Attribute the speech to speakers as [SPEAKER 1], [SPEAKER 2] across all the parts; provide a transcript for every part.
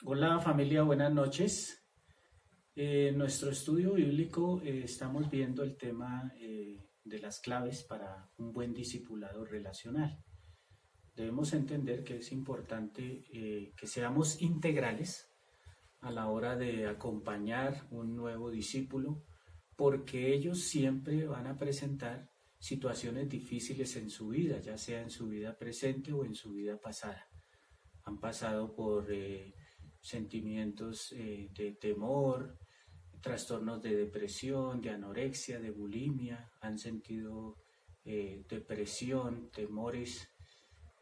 [SPEAKER 1] Hola familia, buenas noches. En nuestro estudio bíblico estamos viendo el tema de las claves para un buen discipulado relacional. Debemos entender que es importante que seamos integrales a la hora de acompañar un nuevo discípulo, porque ellos siempre van a presentar situaciones difíciles en su vida, ya sea en su vida presente o en su vida pasada. Han pasado por sentimientos de temor, trastornos de depresión, de anorexia, de bulimia, han sentido depresión, temores.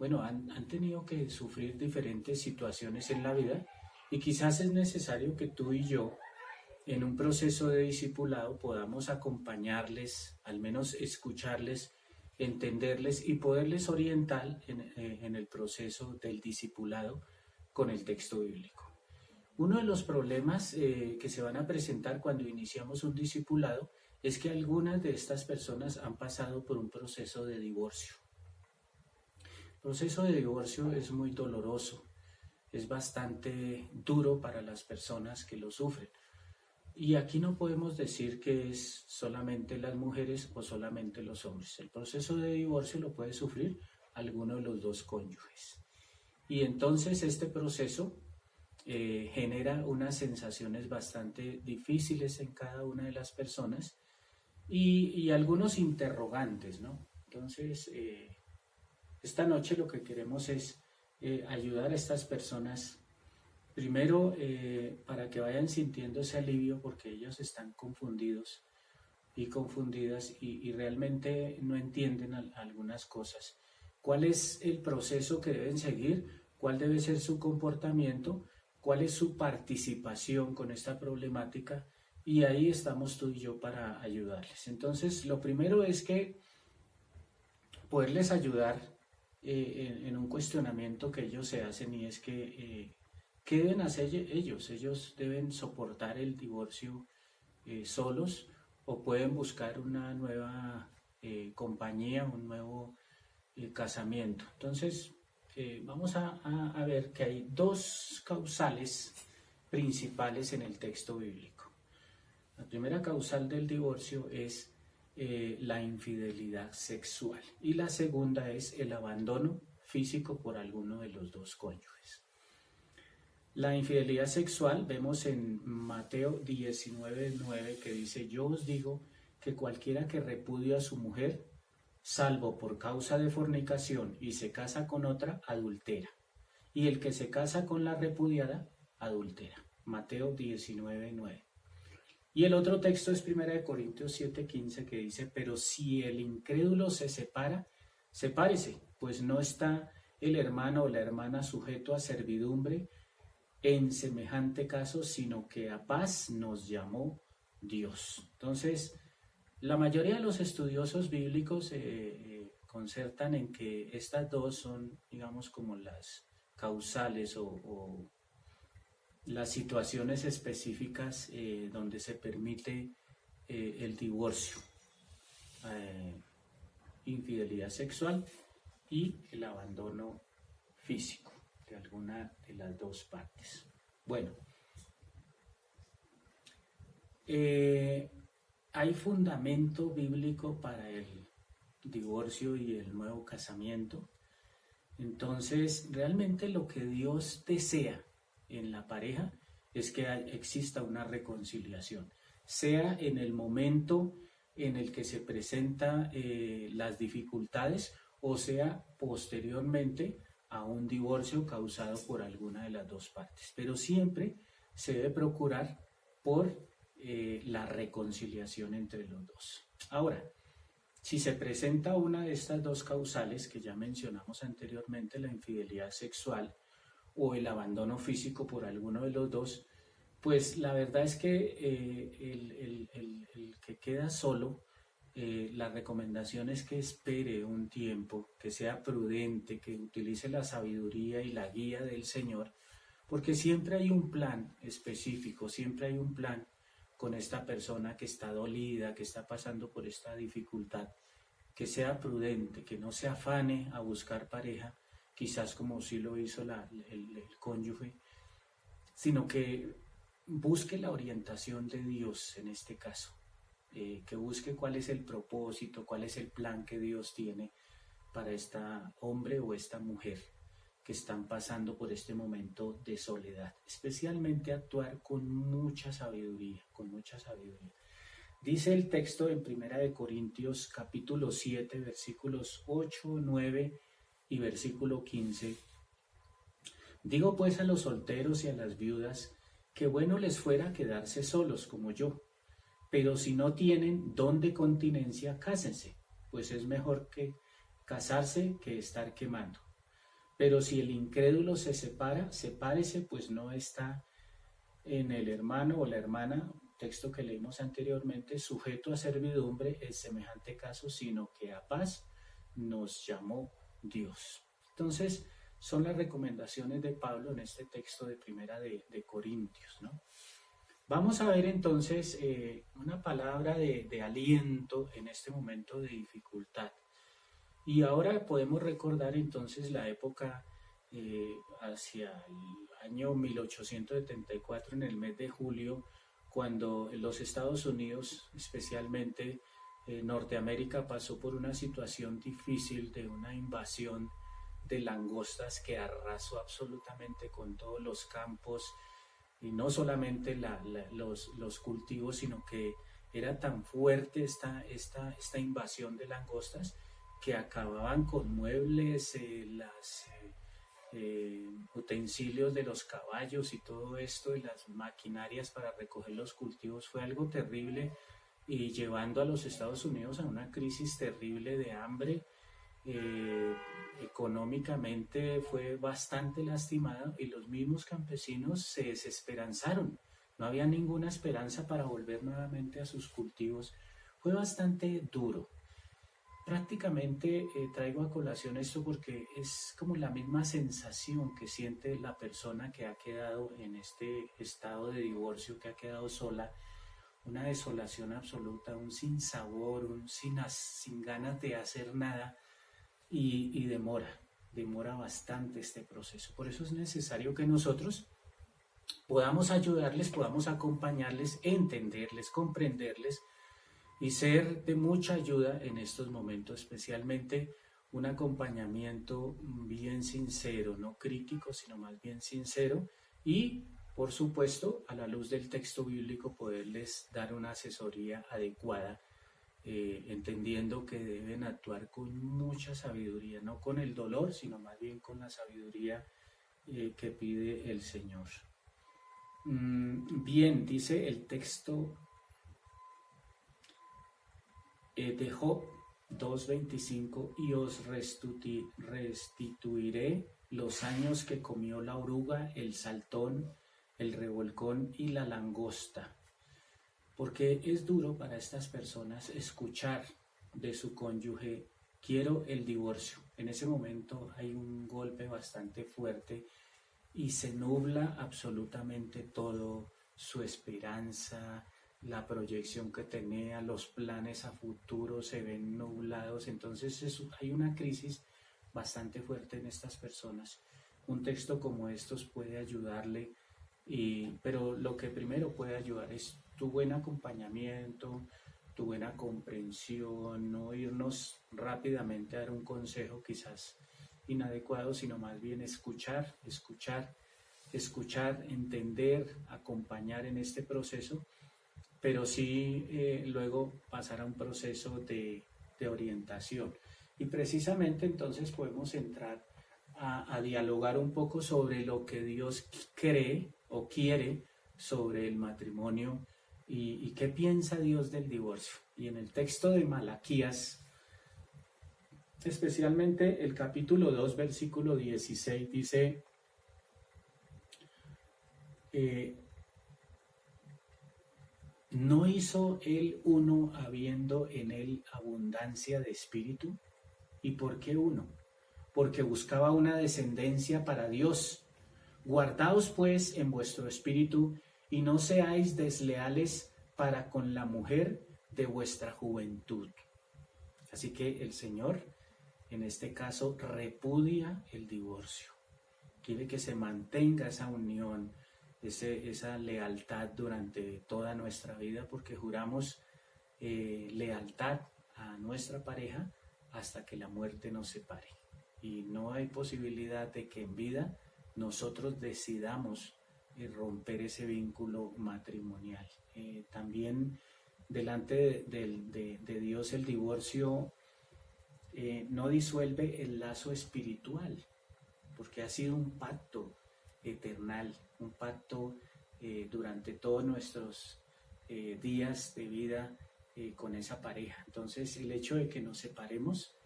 [SPEAKER 1] Bueno, han tenido que sufrir diferentes situaciones en la vida y quizás es necesario que tú y yo en un proceso de discipulado podamos acompañarles, al menos escucharles, entenderles y poderles orientar en el proceso del discipulado con el texto bíblico. Uno de los problemas que se van a presentar cuando iniciamos un discipulado es que algunas de estas personas han pasado por un proceso de divorcio. El proceso de divorcio es muy doloroso, es bastante duro para las personas que lo sufren. Y aquí no podemos decir que es solamente las mujeres o solamente los hombres. El proceso de divorcio lo puede sufrir alguno de los dos cónyuges. Y entonces este proceso genera unas sensaciones bastante difíciles en cada una de las personas y algunos interrogantes, ¿no? Entonces, esta noche lo que queremos es ayudar a estas personas, primero para que vayan sintiendo ese alivio porque ellos están confundidos y confundidas y realmente no entienden algunas cosas. ¿Cuál es el proceso que deben seguir? ¿Cuál debe ser su comportamiento? ¿Cuál es su participación con esta problemática? Y ahí estamos tú y yo para ayudarles. Entonces, lo primero es que poderles ayudar en un cuestionamiento que ellos se hacen y es que ¿qué deben hacer ellos? Ellos deben soportar el divorcio solos o pueden buscar una nueva compañía, un nuevo casamiento. Entonces, vamos a ver que hay dos causales principales en el texto bíblico. La primera causal del divorcio es la infidelidad sexual y la segunda es el abandono físico por alguno de los dos cónyuges. La infidelidad sexual vemos en Mateo 19:9 que dice: yo os digo que cualquiera que repudia a su mujer, salvo por causa de fornicación, y se casa con otra, adultera. Y el que se casa con la repudiada, adultera. Mateo 19:9. Y el otro texto es 1 Corintios 7:15 que dice: pero si el incrédulo se separa, sepárese, pues no está el hermano o la hermana sujeto a servidumbre en semejante caso, sino que a paz nos llamó Dios. Entonces, la mayoría de los estudiosos bíblicos concertan en que estas dos son, digamos, como las causales o las situaciones específicas donde se permite el divorcio, eh, infidelidad sexual y el abandono físico de alguna de las dos partes. Bueno, eh, hay fundamento bíblico para el divorcio y el nuevo casamiento. Entonces, realmente lo que Dios desea en la pareja es que exista una reconciliación, sea en el momento en el que se presentan las dificultades o sea posteriormente a un divorcio causado por alguna de las dos partes. Pero siempre se debe procurar por la reconciliación entre los dos. Ahora, si se presenta una de estas dos causales que ya mencionamos anteriormente, la infidelidad sexual o el abandono físico por alguno de los dos, pues la verdad es que el que queda solo, la recomendación es que espere un tiempo, que sea prudente, que utilice la sabiduría y la guía del Señor, porque siempre hay un plan específico, siempre hay un plan con esta persona que está dolida, que está pasando por esta dificultad, que sea prudente, que no se afane a buscar pareja, quizás como sí lo hizo el cónyuge, sino que busque la orientación de Dios en este caso, que busque cuál es el propósito, cuál es el plan que Dios tiene para esta hombre o esta mujer que están pasando por este momento de soledad. Especialmente actuar con mucha sabiduría, con mucha sabiduría. Dice el texto en 1 Corintios capítulo 7, versículos 8, 9 y versículo 15. Digo pues a los solteros y a las viudas que bueno les fuera quedarse solos como yo, pero si no tienen don de continencia, cásense, pues es mejor que casarse que estar quemando. Pero si el incrédulo se separa, sepárese, pues no está en el hermano o la hermana, texto que leímos anteriormente, sujeto a servidumbre en semejante caso, sino que a paz nos llamó Dios. Entonces, son las recomendaciones de Pablo en este texto de Primera de Corintios, ¿no? Vamos a ver entonces una palabra de aliento en este momento de dificultad. Y ahora podemos recordar entonces la época hacia el año 1874, en el mes de julio, cuando los Estados Unidos, especialmente Norteamérica, pasó por una situación difícil de una invasión de langostas que arrasó absolutamente con todos los campos, y no solamente los cultivos, sino que era tan fuerte esta invasión de langostas que acababan con muebles, utensilios de los caballos y todo esto, y las maquinarias para recoger los cultivos. Fue algo terrible y llevando a los Estados Unidos a una crisis terrible de hambre. Económicamente fue bastante lastimada y los mismos campesinos se desesperanzaron. No había ninguna esperanza para volver nuevamente a sus cultivos. Fue bastante duro. Prácticamente traigo a colación esto porque es como la misma sensación que siente la persona que ha quedado en este estado de divorcio, que ha quedado sola, una desolación absoluta, un sinsabor, sin ganas de hacer nada, y demora bastante este proceso. Por eso es necesario que nosotros podamos ayudarles, podamos acompañarles, entenderles, comprenderles y ser de mucha ayuda en estos momentos, especialmente un acompañamiento bien sincero, no crítico, sino más bien sincero, y por supuesto, a la luz del texto bíblico, poderles dar una asesoría adecuada, entendiendo que deben actuar con mucha sabiduría, no con el dolor, sino más bien con la sabiduría que pide el Señor. Bien, dice el texto de Job 2:25, y os restituiré los años que comió la oruga, el saltón, el revolcón y la langosta. Porque es duro para estas personas escuchar de su cónyuge: quiero el divorcio. En ese momento hay un golpe bastante fuerte y se nubla absolutamente todo, su esperanza, la proyección que tenía, los planes a futuro se ven nublados. Entonces hay una crisis bastante fuerte en estas personas. Un texto como estos puede ayudarle, pero lo que primero puede ayudar es tu buen acompañamiento, tu buena comprensión, no irnos rápidamente a dar un consejo quizás inadecuado, sino más bien escuchar, entender, acompañar en este proceso, pero sí luego pasar a un proceso de orientación. Y precisamente entonces podemos entrar a dialogar un poco sobre lo que Dios cree o quiere sobre el matrimonio y qué piensa Dios del divorcio. Y en el texto de Malaquías, especialmente el capítulo 2, versículo 16, dice: ¿no hizo él uno habiendo en él abundancia de espíritu? ¿Y por qué uno? Porque buscaba una descendencia para Dios. Guardaos pues en vuestro espíritu y no seáis desleales para con la mujer de vuestra juventud. Así que el Señor, en este caso, repudia el divorcio. Quiere que se mantenga esa unión, esa lealtad durante toda nuestra vida, porque juramos lealtad a nuestra pareja hasta que la muerte nos separe. Y no hay posibilidad de que en vida nosotros decidamos romper ese vínculo matrimonial. También delante de Dios el divorcio no disuelve el lazo espiritual, porque ha sido un pacto eternal, un pacto durante todos nuestros días de vida con esa pareja. Entonces el hecho de que nos separemos,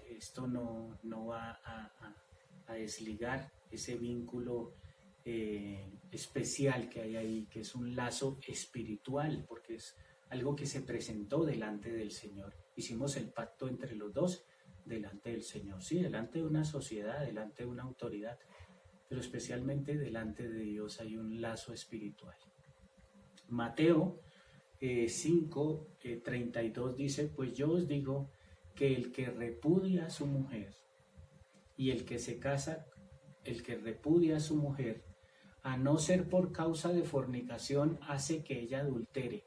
[SPEAKER 1] esto no va a desligar ese vínculo especial que hay ahí, que es un lazo espiritual, porque es algo que se presentó delante del Señor. Hicimos el pacto entre los dos delante del Señor, sí, delante de una sociedad, delante de una autoridad, pero especialmente delante de Dios hay un lazo espiritual. Mateo 5:32 dice: pues yo os digo que el que repudia a su mujer y el que se casa, el que repudia a su mujer, a no ser por causa de fornicación, hace que ella adultere,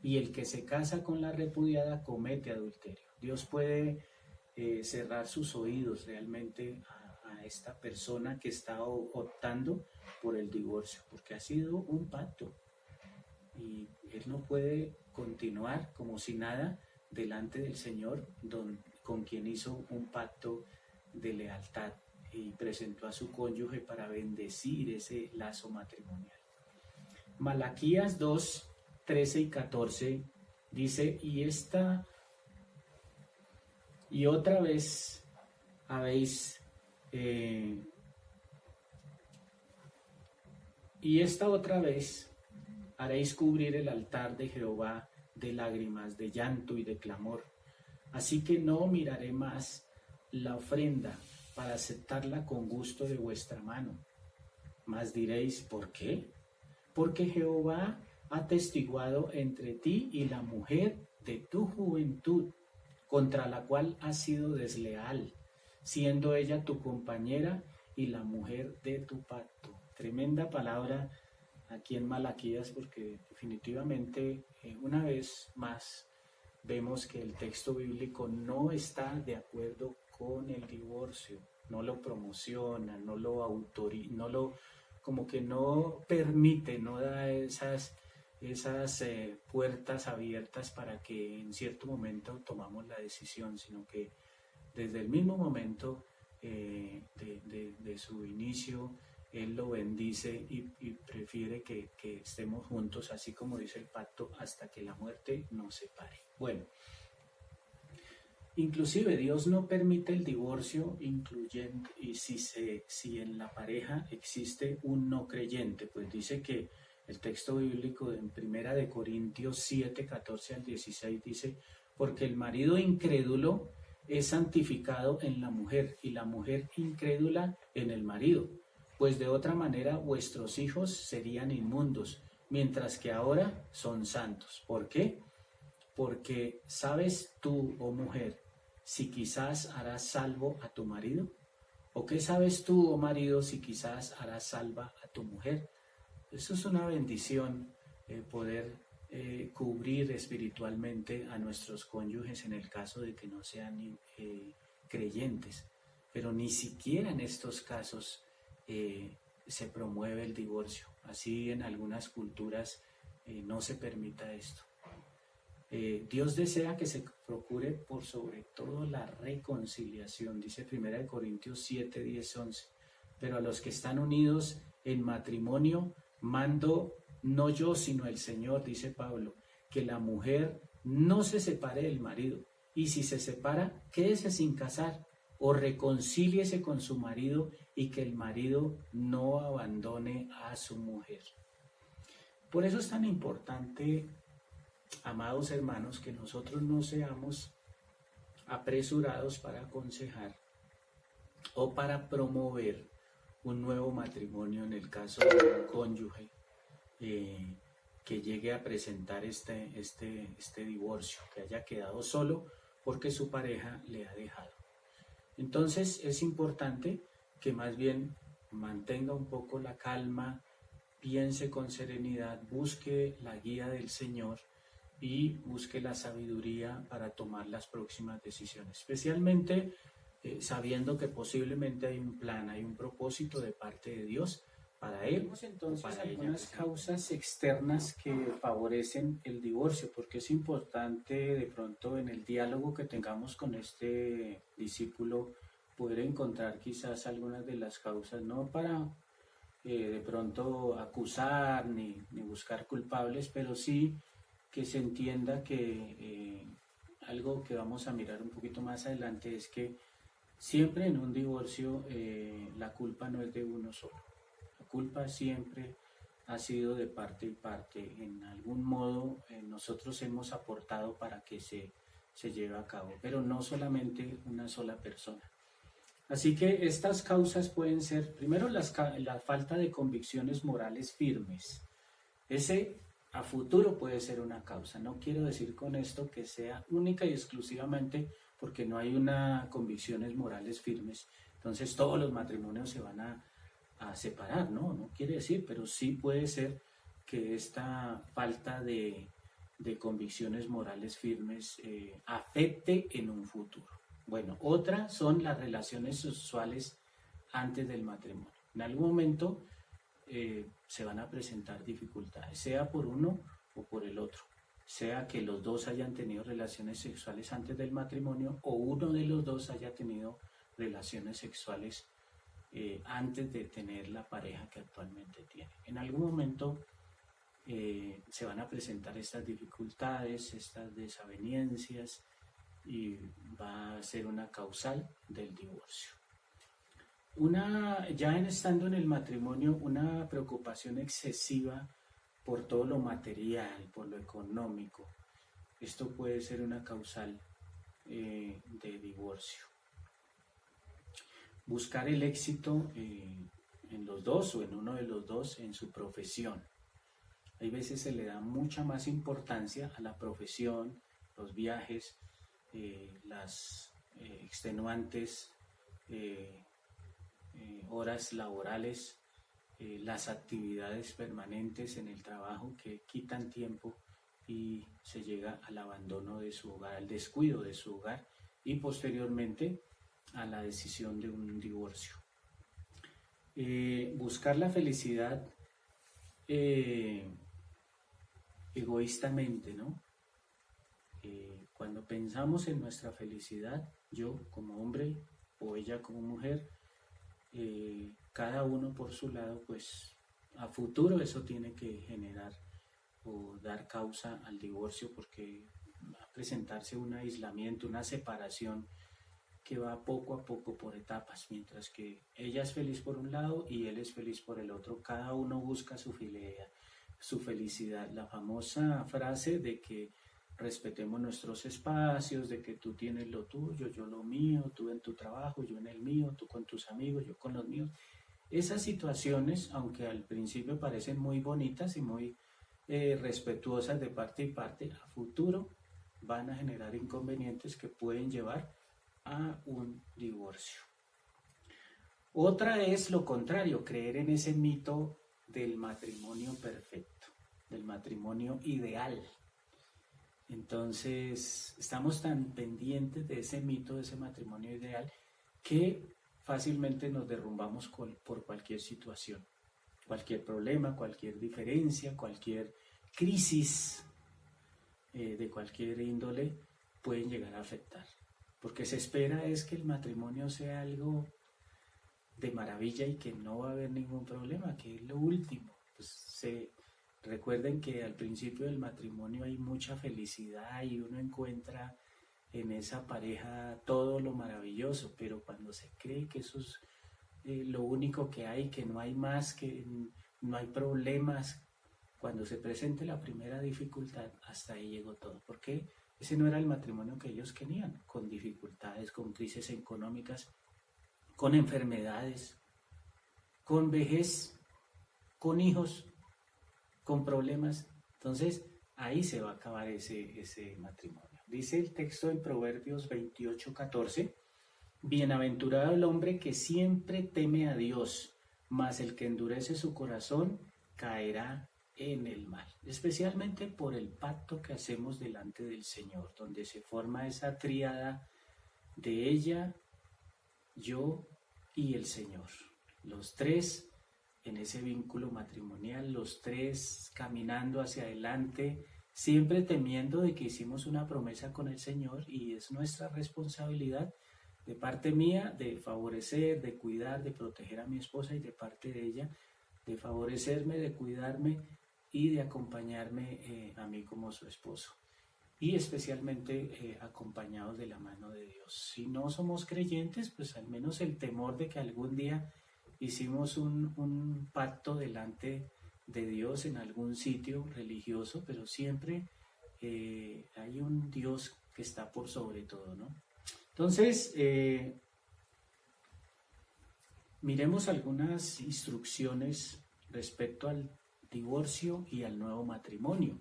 [SPEAKER 1] y el que se casa con la repudiada comete adulterio. Dios puede cerrar sus oídos realmente a esta persona que está optando por el divorcio, porque ha sido un pacto y él no puede continuar como si nada delante del Señor, con quien hizo un pacto de lealtad y presentó a su cónyuge para bendecir ese lazo matrimonial. Malaquías 2:13 y 14 dice: y otra vez habéis y esta otra vez haréis cubrir el altar de Jehová de lágrimas, de llanto y de clamor. Así que no miraré más la ofrenda para aceptarla con gusto de vuestra mano. Mas diréis: ¿por qué? Porque Jehová ha testiguado entre ti y la mujer de tu juventud, contra la cual has sido desleal, siendo ella tu compañera y la mujer de tu pacto. Tremenda palabra aquí en Malaquías, porque definitivamente una vez más vemos que el texto bíblico no está de acuerdo con el divorcio, no lo promociona, no lo autoriza, como que no permite, no da esas puertas abiertas para que en cierto momento tomamos la decisión, sino que desde el mismo momento de su inicio, Él lo bendice y prefiere que estemos juntos, así como dice el pacto, hasta que la muerte nos separe. Bueno, inclusive Dios no permite el divorcio, incluyendo, y si en la pareja existe un no creyente, pues dice que el texto bíblico en 1 Corintios 7:14-16 dice: porque el marido incrédulo es santificado en la mujer y la mujer incrédula en el marido, pues de otra manera vuestros hijos serían inmundos, mientras que ahora son santos. ¿Por qué? Porque ¿sabes tú, oh mujer, si quizás harás salvo a tu marido? ¿O qué sabes tú, oh marido, si quizás harás salva a tu mujer? Eso es una bendición, poder cubrir espiritualmente a nuestros cónyuges en el caso de que no sean creyentes. Pero ni siquiera en estos casos se promueve el divorcio. Así en algunas culturas no se permita esto. Dios desea que se procure por sobre todo la reconciliación, dice 1 Corintios 7, 10, 11. Pero a los que están unidos en matrimonio, mando no yo sino el Señor, dice Pablo, que la mujer no se separe del marido, y si se separa, quédese sin casar o reconcíliese con su marido, y que el marido no abandone a su mujer. Por eso es tan importante, amados hermanos, que nosotros no seamos apresurados para aconsejar o para promover un nuevo matrimonio en el caso de un cónyuge que llegue a presentar este divorcio, que haya quedado solo porque su pareja le ha dejado. Entonces es importante que más bien mantenga un poco la calma, piense con serenidad, busque la guía del Señor y busque la sabiduría para tomar las próximas decisiones, especialmente sabiendo que posiblemente hay un plan, hay un propósito de parte de Dios para él. Tenemos entonces para algunas causas externas que favorecen el divorcio, porque es importante de pronto en el diálogo que tengamos con este discípulo poder encontrar quizás algunas de las causas, no para de pronto acusar ni buscar culpables, pero sí que se entienda que algo que vamos a mirar un poquito más adelante es que siempre en un divorcio la culpa no es de uno solo. La culpa siempre ha sido de parte y parte. En algún modo nosotros hemos aportado para que se lleve a cabo, pero no solamente una sola persona. Así que estas causas pueden ser, primero, la falta de convicciones morales firmes. Ese a futuro puede ser una causa. No quiero decir con esto que sea única y exclusivamente porque no hay una convicciones morales firmes. Entonces todos los matrimonios se van a separar, ¿no? No quiere decir, pero sí puede ser que esta falta de convicciones morales firmes afecte en un futuro. Bueno, otra son las relaciones sexuales antes del matrimonio. En algún momento se van a presentar dificultades, sea por uno o por el otro, sea que los dos hayan tenido relaciones sexuales antes del matrimonio o uno de los dos haya tenido relaciones sexuales antes de tener la pareja que actualmente tiene. En algún momento se van a presentar estas dificultades, estas desavenencias y va a ser una causal del divorcio. Ya estando en el matrimonio, una preocupación excesiva por todo lo material, por lo económico. Esto puede ser una causal de divorcio. Buscar el éxito en los dos o en uno de los dos en su profesión. Hay veces se le da mucha más importancia a la profesión, los viajes, las extenuantes horas laborales, las actividades permanentes en el trabajo que quitan tiempo y se llega al abandono de su hogar, al descuido de su hogar y posteriormente a la decisión de un divorcio. Buscar la felicidad egoístamente, ¿no? Cuando pensamos en nuestra felicidad, yo como hombre o ella como mujer, cada uno por su lado, pues a futuro eso tiene que generar o dar causa al divorcio porque va a presentarse un aislamiento, una separación que va poco a poco por etapas, mientras que ella es feliz por un lado y él es feliz por el otro, cada uno busca su felicidad. La famosa frase de que respetemos nuestros espacios, de que tú tienes lo tuyo, yo lo mío, tú en tu trabajo, yo en el mío, tú con tus amigos, yo con los míos. Esas situaciones, aunque al principio parecen muy bonitas y muy respetuosas de parte y parte, a futuro van a generar inconvenientes que pueden llevar a un divorcio. Otra es lo contrario, creer en ese mito del matrimonio perfecto, del matrimonio ideal. Entonces, estamos tan pendientes de ese mito, de ese matrimonio ideal, que fácilmente nos derrumbamos por cualquier situación, cualquier problema, cualquier diferencia, cualquier crisis de cualquier índole pueden llegar a afectar. Porque se espera es que el matrimonio sea algo de maravilla y que no va a haber ningún problema, que es lo último. Pues recuerden que al principio del matrimonio hay mucha felicidad y uno encuentra en esa pareja todo lo maravilloso, pero cuando se cree que eso es lo único que hay, que no hay más, que no hay problemas, cuando se presente la primera dificultad, hasta ahí llegó todo. ¿Por qué? Ese no era el matrimonio que ellos querían, con dificultades, con crisis económicas, con enfermedades, con vejez, con hijos, con problemas. Entonces, ahí se va a acabar ese matrimonio. Dice el texto en Proverbios 28:14, bienaventurado el hombre que siempre teme a Dios, mas el que endurece su corazón caerá en el mal, especialmente por el pacto que hacemos delante del Señor, donde se forma esa tríada de ella, yo y el Señor. Los tres en ese vínculo matrimonial, los tres caminando hacia adelante, siempre temiendo de que hicimos una promesa con el Señor y es nuestra responsabilidad de parte mía de favorecer, de cuidar, de proteger a mi esposa y de parte de ella de favorecerme, de cuidarme y de acompañarme a mí como su esposo. Y especialmente acompañados de la mano de Dios. Si no somos creyentes, pues al menos el temor de que algún día hicimos un pacto delante de Dios en algún sitio religioso, pero siempre hay un Dios que está por sobre todo, ¿no? Entonces, miremos algunas instrucciones respecto al divorcio y al nuevo matrimonio.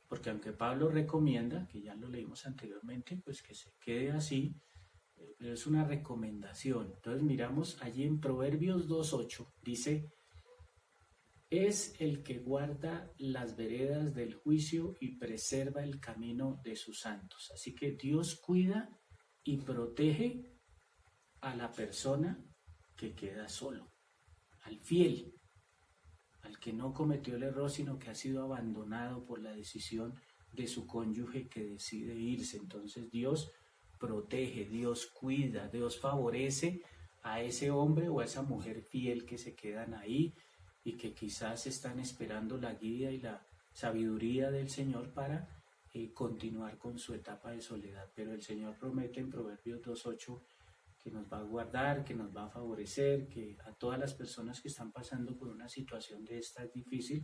[SPEAKER 1] Porque aunque Pablo recomienda, que ya lo leímos anteriormente, pues que se quede así, pero es una recomendación. Entonces miramos allí en Proverbios 2:8, dice, es el que guarda las veredas del juicio y preserva el camino de sus santos. Así que Dios cuida y protege a la persona que queda solo, al fiel, al que no cometió el error, sino que ha sido abandonado por la decisión de su cónyuge que decide irse. Entonces Dios protege, Dios cuida, Dios favorece a ese hombre o a esa mujer fiel que se quedan ahí y que quizás están esperando la guía y la sabiduría del Señor para continuar con su etapa de soledad. Pero el Señor promete en Proverbios 2:8 que nos va a guardar, que nos va a favorecer, que a todas las personas que están pasando por una situación de esta difícil,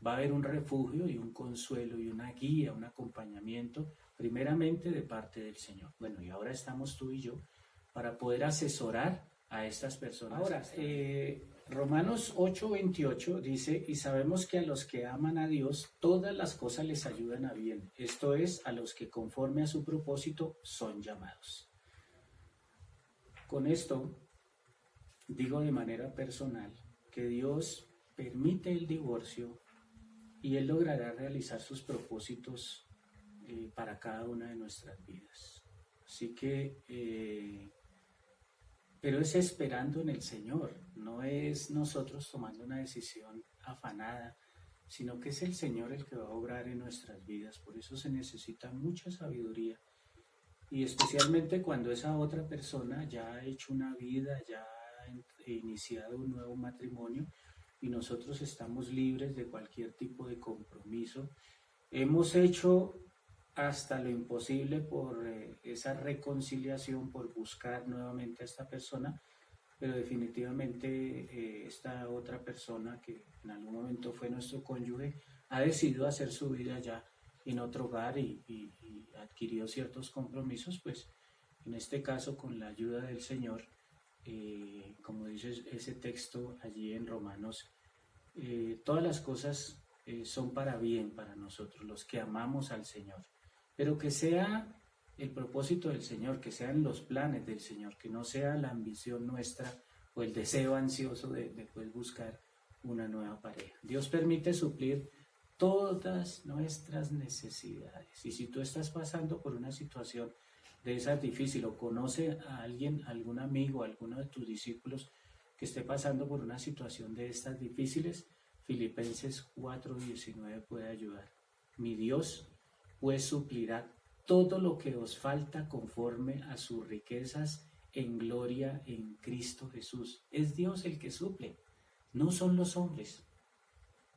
[SPEAKER 1] va a haber un refugio y un consuelo y una guía, un acompañamiento, primeramente de parte del Señor. Bueno, y ahora estamos tú y yo para poder asesorar a estas personas. Ahora, Romanos 8:28 dice, y sabemos que a los que aman a Dios, todas las cosas les ayudan a bien. Esto es, a los que conforme a su propósito son llamados. Con esto, digo de manera personal que Dios permite el divorcio y Él logrará realizar sus propósitos para cada una de nuestras vidas. Así que, pero es esperando en el Señor, no es nosotros tomando una decisión afanada, sino que es el Señor el que va a obrar en nuestras vidas. Por eso se necesita mucha sabiduría. Y especialmente cuando esa otra persona ya ha hecho una vida, ya ha iniciado un nuevo matrimonio y nosotros estamos libres de cualquier tipo de compromiso. Hemos hecho hasta lo imposible por esa reconciliación, por buscar nuevamente a esta persona, pero definitivamente esta otra persona que en algún momento fue nuestro cónyuge ha decidido hacer su vida ya en otro hogar y adquirió ciertos compromisos, pues en este caso con la ayuda del Señor, como dice ese texto allí en Romanos, todas las cosas son para bien para nosotros, los que amamos al Señor, pero que sea el propósito del Señor, que sean los planes del Señor, que no sea la ambición nuestra o el deseo ansioso de poder buscar una nueva pareja. Dios permite suplir todas nuestras necesidades. Y si tú estás pasando por una situación de esas difícil o conoce a alguien, algún amigo, alguno de tus discípulos que esté pasando por una situación de estas difíciles, Filipenses 4:19 puede ayudar. Mi Dios pues suplirá todo lo que os falta conforme a sus riquezas en gloria en Cristo Jesús. Es Dios el que suple, no son los hombres.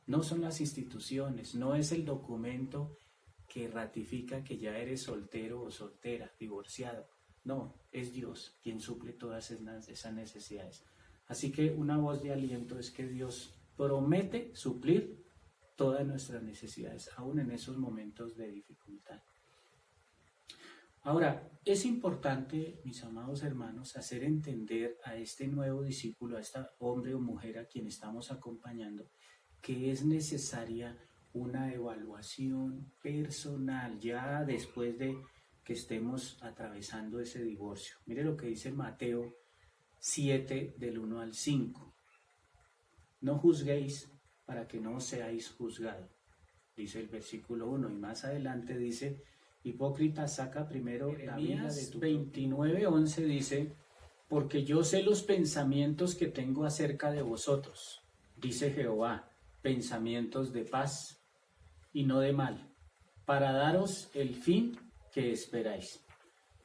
[SPEAKER 1] No son las instituciones, no es el documento que ratifica que ya eres soltero o soltera, divorciado. No, es Dios quien suple todas esas necesidades. Así que una voz de aliento es que Dios promete suplir todas nuestras necesidades, aún en esos momentos de dificultad. Ahora, es importante, mis amados hermanos, hacer entender a este nuevo discípulo, a este hombre o mujer a quien estamos acompañando, que es necesaria una evaluación personal ya después de que estemos atravesando ese divorcio. Mire lo que dice Mateo 7 del 1 al 5. No juzguéis para que no seáis juzgados, dice el versículo 1, y más adelante dice, hipócrita, saca primero la vida de tu 29:11 dice, porque yo sé los pensamientos que tengo acerca de vosotros, dice Jehová, pensamientos de paz y no de mal, para daros el fin que esperáis.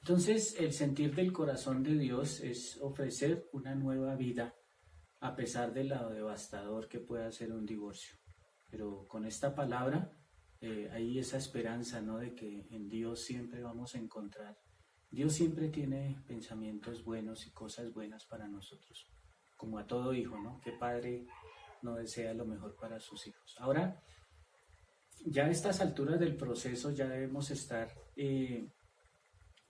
[SPEAKER 1] Entonces, el sentir del corazón de Dios es ofrecer una nueva vida a pesar de lo devastador que pueda ser un divorcio. Pero con esta palabra hay esa esperanza, ¿no?, de que en Dios siempre vamos a encontrar. Dios siempre tiene pensamientos buenos y cosas buenas para nosotros, como a todo hijo, ¿no? ¿Qué padre no desea lo mejor para sus hijos? Ahora, ya a estas alturas del proceso ya debemos estar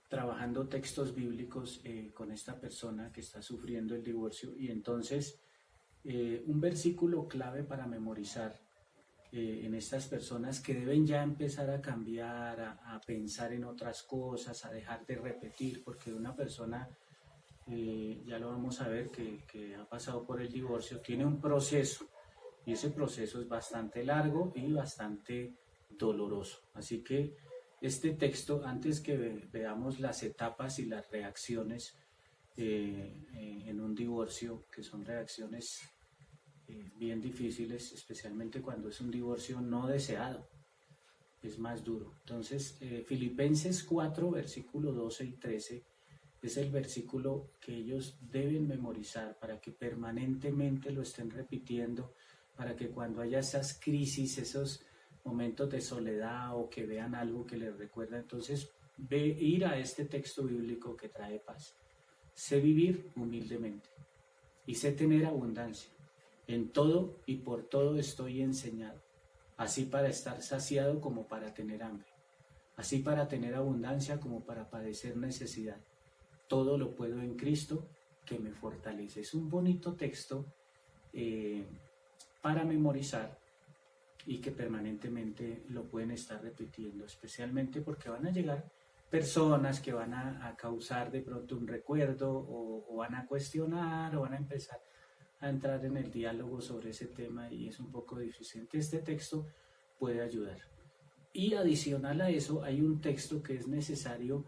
[SPEAKER 1] trabajando textos bíblicos con esta persona que está sufriendo el divorcio, y entonces un versículo clave para memorizar en estas personas que deben ya empezar a cambiar, a pensar en otras cosas, a dejar de repetir, porque una persona, ya lo vamos a ver, que ha pasado por el divorcio, tiene un proceso, y ese proceso es bastante largo y bastante doloroso. Así que este texto, antes que veamos las etapas y las reacciones en un divorcio, que son reacciones bien difíciles, especialmente cuando es un divorcio no deseado, es más duro. Entonces, Filipenses 4, versículo 12 y 13, es el versículo que ellos deben memorizar para que permanentemente lo estén repitiendo, para que cuando haya esas crisis, esos momentos de soledad o que vean algo que les recuerda, entonces ir a este texto bíblico que trae paz. Sé vivir humildemente y sé tener abundancia. En todo y por todo estoy enseñado, así para estar saciado como para tener hambre, así para tener abundancia como para padecer necesidad. Todo lo puedo en Cristo que me fortalece. Es un bonito texto para memorizar y que permanentemente lo pueden estar repitiendo, especialmente porque van a llegar personas que van a causar de pronto un recuerdo o van a cuestionar o van a empezar a entrar en el diálogo sobre ese tema, y es un poco difícil. Este texto puede ayudar. Y adicional a eso hay un texto que es necesario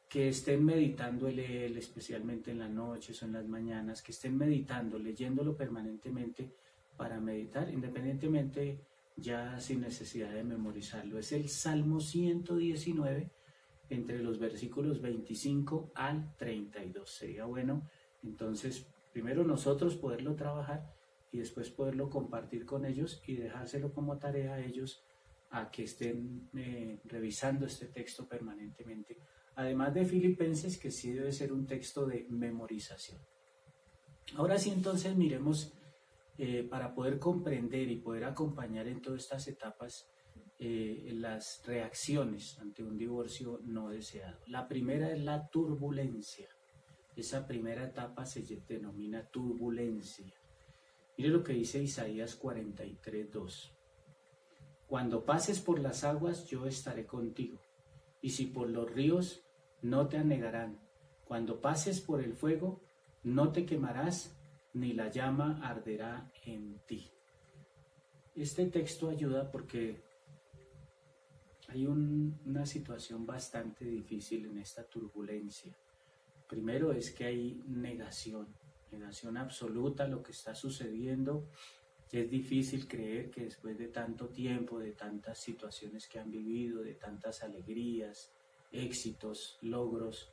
[SPEAKER 1] que estén meditando él, especialmente en las noches o en las mañanas, que estén meditando, leyéndolo permanentemente para meditar, independientemente ya sin necesidad de memorizarlo. Es el Salmo 119, entre los versículos 25 al 32. Sería bueno, entonces, primero nosotros poderlo trabajar y después poderlo compartir con ellos y dejárselo como tarea a ellos a que estén revisando este texto permanentemente. Además de Filipenses, que sí debe ser un texto de memorización. Ahora sí, entonces miremos, para poder comprender y poder acompañar en todas estas etapas, las reacciones ante un divorcio no deseado. La primera es la turbulencia. Esa primera etapa se denomina turbulencia. Mire lo que dice Isaías 43:2. Cuando pases por las aguas, yo estaré contigo, y si por los ríos, no te anegarán. Cuando pases por el fuego, no te quemarás, ni la llama arderá en ti. Este texto ayuda porque hay una situación bastante difícil en esta turbulencia. Primero es que hay negación absoluta a lo que está sucediendo. Es difícil creer que después de tanto tiempo, de tantas situaciones que han vivido, de tantas alegrías, éxitos, logros,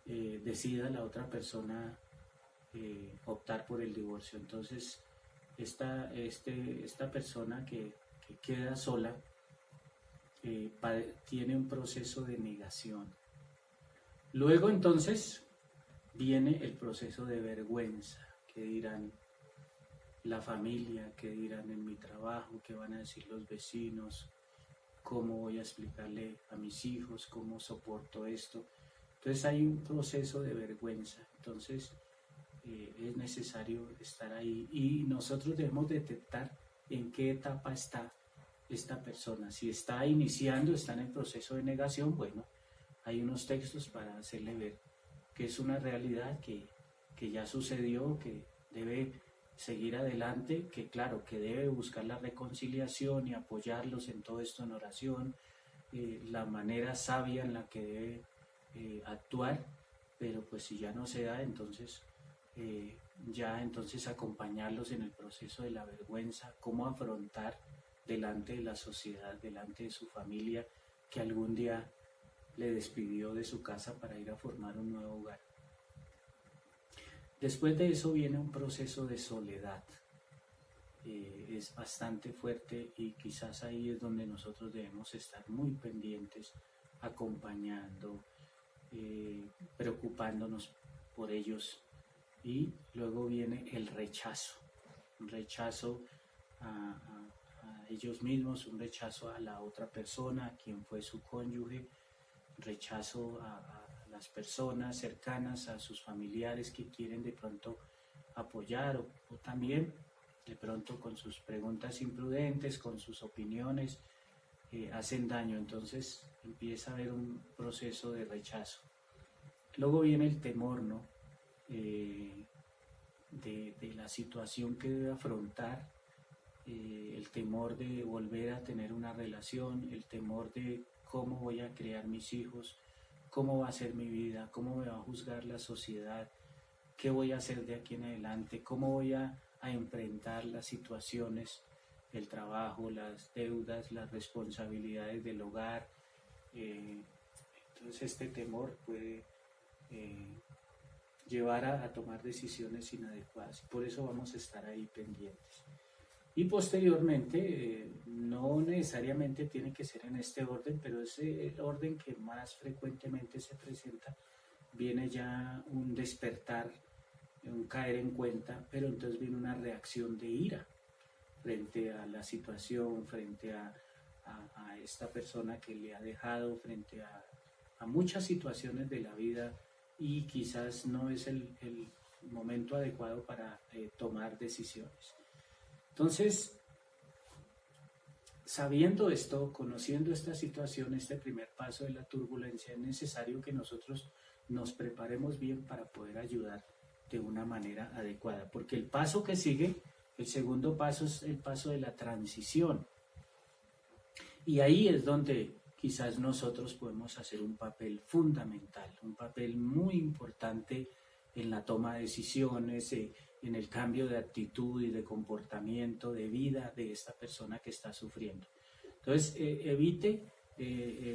[SPEAKER 1] decida la otra persona optar por el divorcio. Entonces, esta persona que queda sola tiene un proceso de negación. Luego entonces viene el proceso de vergüenza. ¿Qué dirán la familia? ¿Qué dirán en mi trabajo? ¿Qué van a decir los vecinos? ¿Cómo voy a explicarle a mis hijos? ¿Cómo soporto esto? Entonces hay un proceso de vergüenza. Entonces es necesario estar ahí y nosotros debemos detectar en qué etapa está esta persona. Si está iniciando, está en el proceso de negación, bueno, hay unos textos para hacerle ver que es una realidad que ya sucedió, que debe seguir adelante, que claro, que debe buscar la reconciliación y apoyarlos en todo esto en oración, la manera sabia en la que debe actuar, pero pues si ya no se da, entonces ya entonces acompañarlos en el proceso de la vergüenza, cómo afrontar delante de la sociedad, delante de su familia, que algún día le despidió de su casa para ir a formar un nuevo hogar. Después de eso viene un proceso de soledad. Es bastante fuerte y quizás ahí es donde nosotros debemos estar muy pendientes, acompañando, preocupándonos por ellos. Y luego viene el rechazo, un rechazo a ellos mismos, un rechazo a la otra persona, a quien fue su cónyuge, rechazo a las personas cercanas, a sus familiares que quieren de pronto apoyar o también de pronto con sus preguntas imprudentes, con sus opiniones, hacen daño. Entonces empieza a haber un proceso de rechazo. Luego viene el temor, ¿no? De la situación que debe afrontar, el temor de volver a tener una relación, el temor de cómo voy a criar mis hijos, cómo va a ser mi vida, cómo me va a juzgar la sociedad, qué voy a hacer de aquí en adelante, cómo voy a enfrentar las situaciones, el trabajo, las deudas, las responsabilidades del hogar. Entonces este temor puede llevar a tomar decisiones inadecuadas. Por eso vamos a estar ahí pendientes. Y posteriormente, no necesariamente tiene que ser en este orden, pero es el orden que más frecuentemente se presenta. Viene ya un despertar, un caer en cuenta, pero entonces viene una reacción de ira frente a la situación, frente a esta persona que le ha dejado, frente a muchas situaciones de la vida, y quizás no es el momento adecuado para tomar decisiones. Entonces, sabiendo esto, conociendo esta situación, este primer paso de la turbulencia, es necesario que nosotros nos preparemos bien para poder ayudar de una manera adecuada, porque el paso que sigue, el segundo paso, es el paso de la transición, y ahí es donde quizás nosotros podemos hacer un papel fundamental, un papel muy importante en la toma de decisiones, en el cambio de actitud y de comportamiento, de vida de esta persona que está sufriendo. Entonces, evite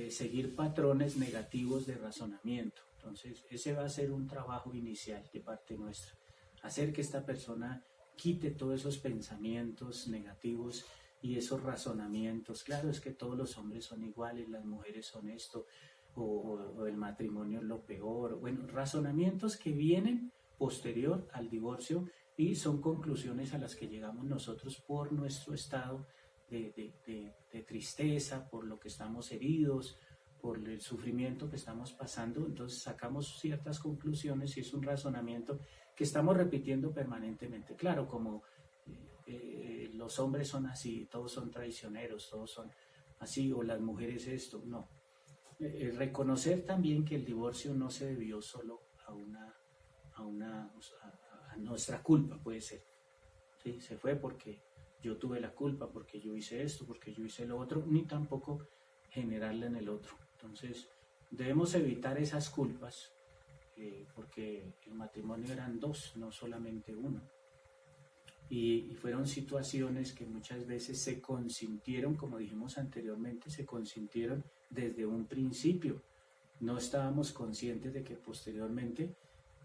[SPEAKER 1] seguir patrones negativos de razonamiento. Entonces, ese va a ser un trabajo inicial de parte nuestra. Hacer que esta persona quite todos esos pensamientos negativos y esos razonamientos. Claro, es que todos los hombres son iguales, las mujeres son esto, o el matrimonio es lo peor. Bueno, razonamientos que vienen posterior al divorcio y son conclusiones a las que llegamos nosotros por nuestro estado de tristeza, por lo que estamos heridos, por el sufrimiento que estamos pasando. Entonces sacamos ciertas conclusiones y es un razonamiento que estamos repitiendo permanentemente. Claro, como los hombres son así, todos son traicioneros, todos son así, o las mujeres esto, no. Reconocer también que el divorcio no se debió solo a nuestra culpa, puede ser. ¿Sí? Se fue porque yo tuve la culpa, porque yo hice esto, porque yo hice lo otro, ni tampoco generarla en el otro. Entonces, debemos evitar esas culpas, porque el matrimonio eran dos, no solamente uno. Y fueron situaciones que muchas veces se consintieron, como dijimos anteriormente, se consintieron desde un principio. No estábamos conscientes de que posteriormente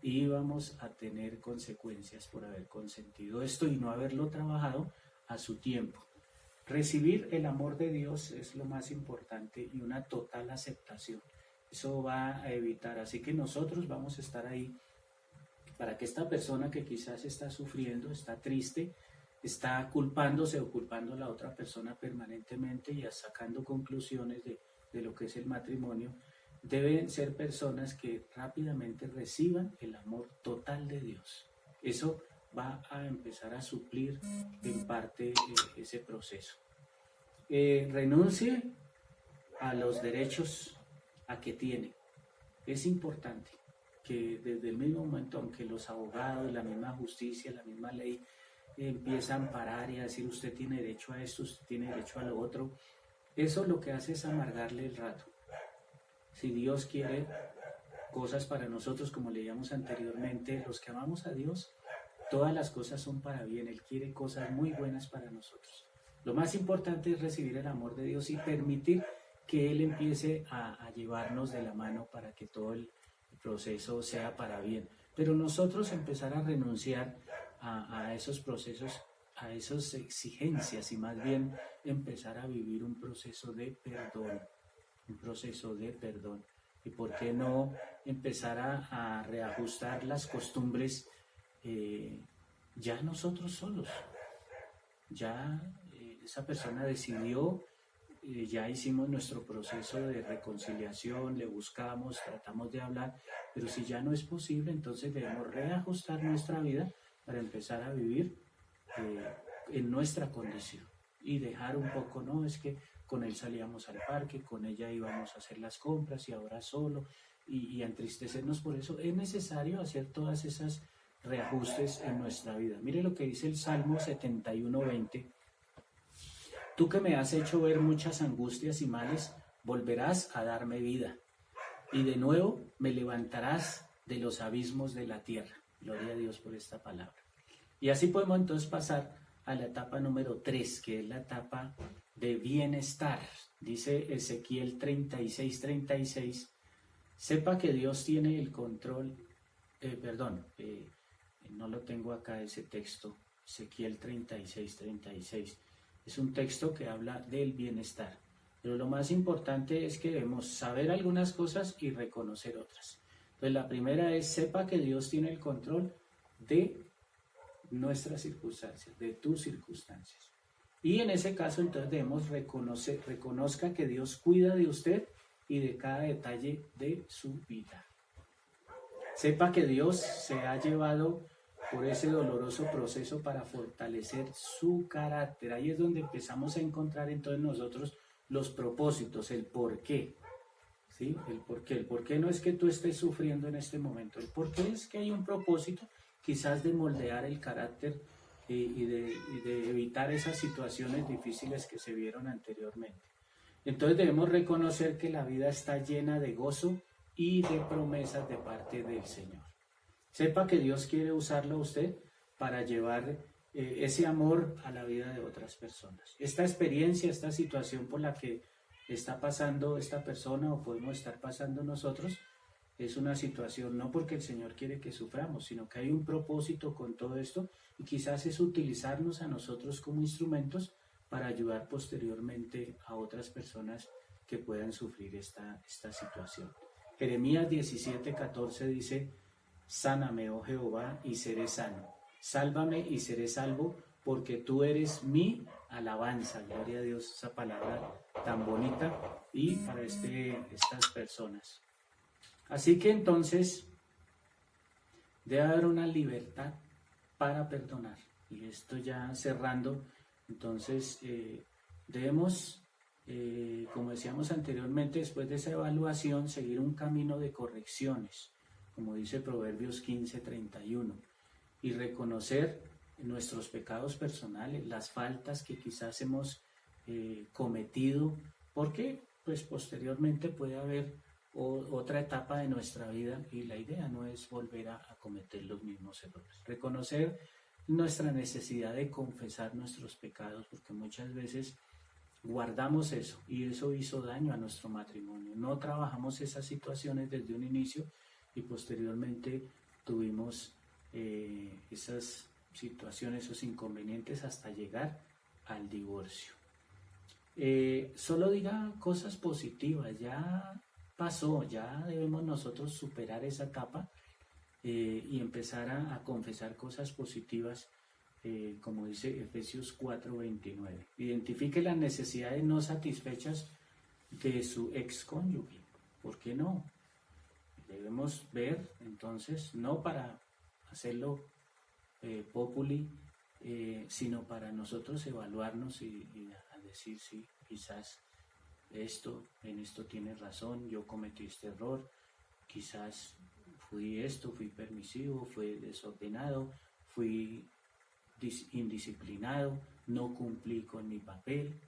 [SPEAKER 1] íbamos a tener consecuencias por haber consentido esto y no haberlo trabajado a su tiempo. Recibir el amor de Dios es lo más importante y una total aceptación. Eso va a evitar, así que nosotros vamos a estar ahí para que esta persona que quizás está sufriendo, está triste, está culpándose o culpando a la otra persona permanentemente y sacando conclusiones de lo que es el matrimonio, deben ser personas que rápidamente reciban el amor total de Dios. Eso va a empezar a suplir en parte ese proceso. Renuncie a los derechos a que tiene. Es importante que desde el mismo momento, aunque los abogados, la misma justicia, la misma ley empieza a amparar y a decir usted tiene derecho a esto, usted tiene derecho a lo otro, eso lo que hace es amargarle el rato. Si Dios quiere cosas para nosotros, como leíamos anteriormente, los que amamos a Dios, todas las cosas son para bien. Él quiere cosas muy buenas para nosotros. Lo más importante es recibir el amor de Dios y permitir que Él empiece a llevarnos de la mano para que todo el proceso sea para bien. Pero nosotros empezar a renunciar a esos procesos, a esas exigencias y más bien empezar a vivir un proceso de perdón, un proceso de perdón. ¿Y por qué no empezar a reajustar las costumbres ya nosotros solos? Ya esa persona decidió, ya hicimos nuestro proceso de reconciliación, le buscamos, tratamos de hablar, pero si ya no es posible, entonces debemos reajustar nuestra vida para empezar a vivir en nuestra condición y dejar un poco, no, es que con él salíamos al parque, con ella íbamos a hacer las compras y ahora solo, y entristecernos por eso. Es necesario hacer todas esas reajustes en nuestra vida. Mire lo que dice el Salmo 71:20. Tú que me has hecho ver muchas angustias y males, volverás a darme vida, y de nuevo me levantarás de los abismos de la tierra. Gloria a Dios por esta palabra. Y así podemos entonces pasar a la etapa número 3, que es la etapa de bienestar. Dice Ezequiel 36:36, sepa que Dios tiene el control, no lo tengo acá ese texto, Ezequiel 36:36. Es un texto que habla del bienestar. Pero lo más importante es que debemos saber algunas cosas y reconocer otras. Entonces la primera es, sepa que Dios tiene el control de nuestras circunstancias, de tus circunstancias. Y en ese caso entonces debemos reconozca que Dios cuida de usted y de cada detalle de su vida. Sepa que Dios se ha llevado por ese doloroso proceso para fortalecer su carácter. Ahí es donde empezamos a encontrar entonces nosotros los propósitos, el por qué. ¿Sí? El por qué no es que tú estés sufriendo en este momento, el por qué es que hay un propósito quizás de moldear el carácter y de evitar esas situaciones difíciles que se vieron anteriormente. Entonces debemos reconocer que la vida está llena de gozo y de promesas de parte del Señor. Sepa que Dios quiere usarlo a usted para llevar ese amor a la vida de otras personas. Esta experiencia, esta situación por la que está pasando esta persona o podemos estar pasando nosotros, es una situación no porque el Señor quiere que suframos, sino que hay un propósito con todo esto y quizás es utilizarnos a nosotros como instrumentos para ayudar posteriormente a otras personas que puedan sufrir esta situación. Jeremías 17:14 dice, sáname, oh Jehová, y seré sano. Sálvame y seré salvo, porque tú eres mi alabanza. Gloria a Dios, esa palabra tan bonita y para estas personas. Así que entonces debe haber una libertad para perdonar. Y esto ya cerrando, entonces debemos, como decíamos anteriormente, después de esa evaluación, seguir un camino de correcciones, como dice Proverbios 15:31, y reconocer nuestros pecados personales, las faltas que quizás hemos cometido, porque pues posteriormente puede haber otra etapa de nuestra vida y la idea no es volver a cometer los mismos errores. Reconocer nuestra necesidad de confesar nuestros pecados, porque muchas veces guardamos eso y eso hizo daño a nuestro matrimonio. No trabajamos esas situaciones desde un inicio y posteriormente tuvimos esas situaciones, esos inconvenientes hasta llegar al divorcio. Solo diga cosas positivas, ya pasó, ya debemos nosotros superar esa etapa y empezar a confesar cosas positivas, como dice Efesios 4:29. Identifique las necesidades no satisfechas de su excónyuge. ¿Por qué no? Debemos ver, entonces, no para hacerlo populi, sino para nosotros evaluarnos y a decir, sí, quizás en esto tienes razón, yo cometí este error, quizás fui permisivo, fui desordenado, fui indisciplinado, no cumplí con mi papel.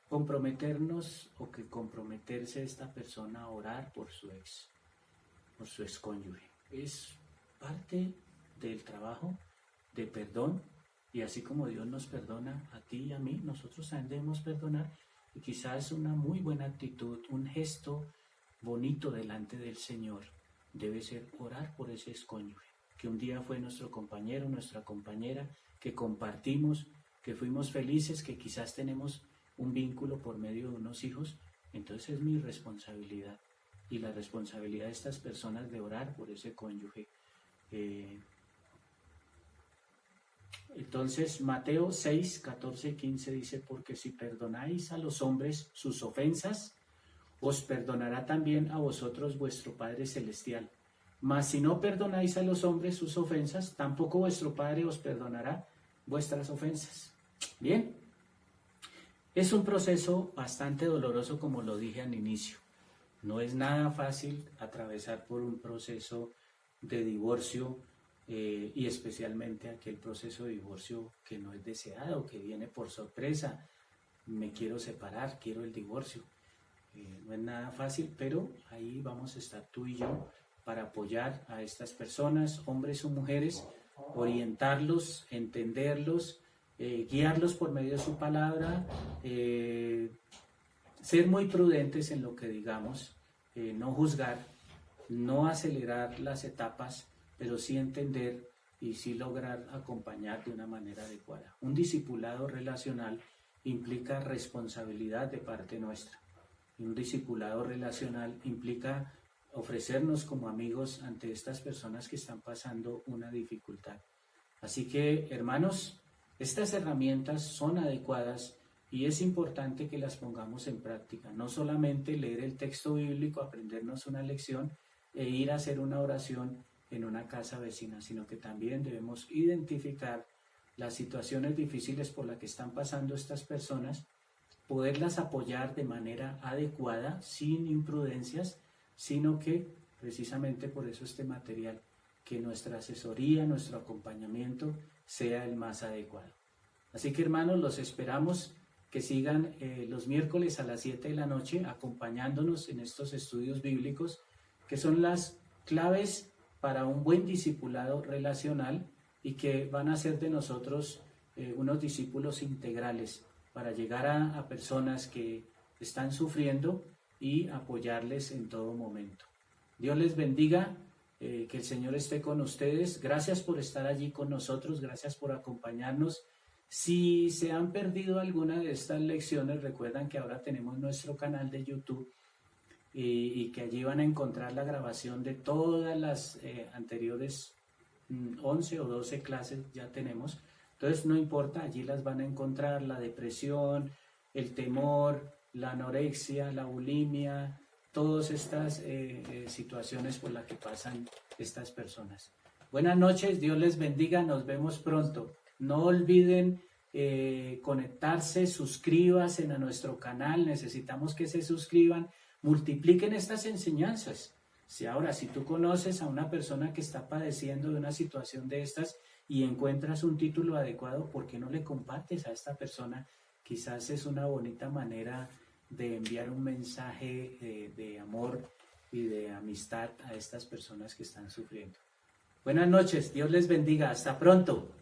[SPEAKER 1] Comprometernos o que comprometerse esta persona a orar por su ex cónyuge. Es parte del trabajo de perdón, y así como Dios nos perdona a ti y a mí, nosotros también debemos perdonar, y quizás es una muy buena actitud, un gesto bonito delante del Señor debe ser orar por ese ex cónyuge, que un día fue nuestro compañero, nuestra compañera, que compartimos, que fuimos felices, que quizás tenemos un vínculo por medio de unos hijos. Entonces es mi responsabilidad y la responsabilidad de estas personas de orar por ese cónyuge. Entonces Mateo 6, 14 y 15 dice: porque si perdonáis a los hombres sus ofensas, os perdonará también a vosotros vuestro Padre Celestial. Mas si no perdonáis a los hombres sus ofensas, tampoco vuestro Padre os perdonará vuestras ofensas. Bien, es un proceso bastante doloroso, como lo dije al inicio. No es nada fácil atravesar por un proceso de divorcio, y especialmente aquel proceso de divorcio que no es deseado, que viene por sorpresa. Me quiero separar, quiero el divorcio. No es nada fácil, pero ahí vamos a estar tú y yo para apoyar a estas personas, hombres o mujeres, orientarlos, entenderlos, guiarlos por medio de su palabra, ser muy prudentes en lo que digamos, no juzgar, no acelerar las etapas, pero sí entender y sí lograr acompañar de una manera adecuada. Un discipulado relacional implica responsabilidad de parte nuestra. Un discipulado relacional implica ofrecernos como amigos ante estas personas que están pasando una dificultad. Así que, hermanos, estas herramientas son adecuadas y es importante que las pongamos en práctica. No solamente leer el texto bíblico, aprendernos una lección e ir a hacer una oración en una casa vecina, sino que también debemos identificar las situaciones difíciles por las que están pasando estas personas, poderlas apoyar de manera adecuada, sin imprudencias, sino que precisamente por eso este material, que nuestra asesoría, nuestro acompañamiento sea el más adecuado. Así que, hermanos, los esperamos que sigan los miércoles a las 7 de la noche acompañándonos en estos estudios bíblicos, que son las claves para un buen discipulado relacional y que van a hacer de nosotros unos discípulos integrales para llegar a personas que están sufriendo y apoyarles en todo momento. Dios les bendiga, que el Señor esté con ustedes. Gracias por estar allí con nosotros, gracias por acompañarnos. Si se han perdido alguna de estas lecciones, recuerdan que ahora tenemos nuestro canal de YouTube y que allí van a encontrar la grabación de todas las anteriores 11 o 12 clases ya tenemos. Entonces no importa, allí las van a encontrar: la depresión, el temor, la anorexia, la bulimia, todas estas situaciones por las que pasan estas personas. Buenas noches, Dios les bendiga, nos vemos pronto. No olviden conectarse, suscríbanse a nuestro canal, necesitamos que se suscriban, multipliquen estas enseñanzas. Si tú conoces a una persona que está padeciendo de una situación de estas y encuentras un título adecuado, ¿por qué no le compartes a esta persona? Quizás es una bonita manera de enviar un mensaje de amor y de amistad a estas personas que están sufriendo. Buenas noches, Dios les bendiga, hasta pronto.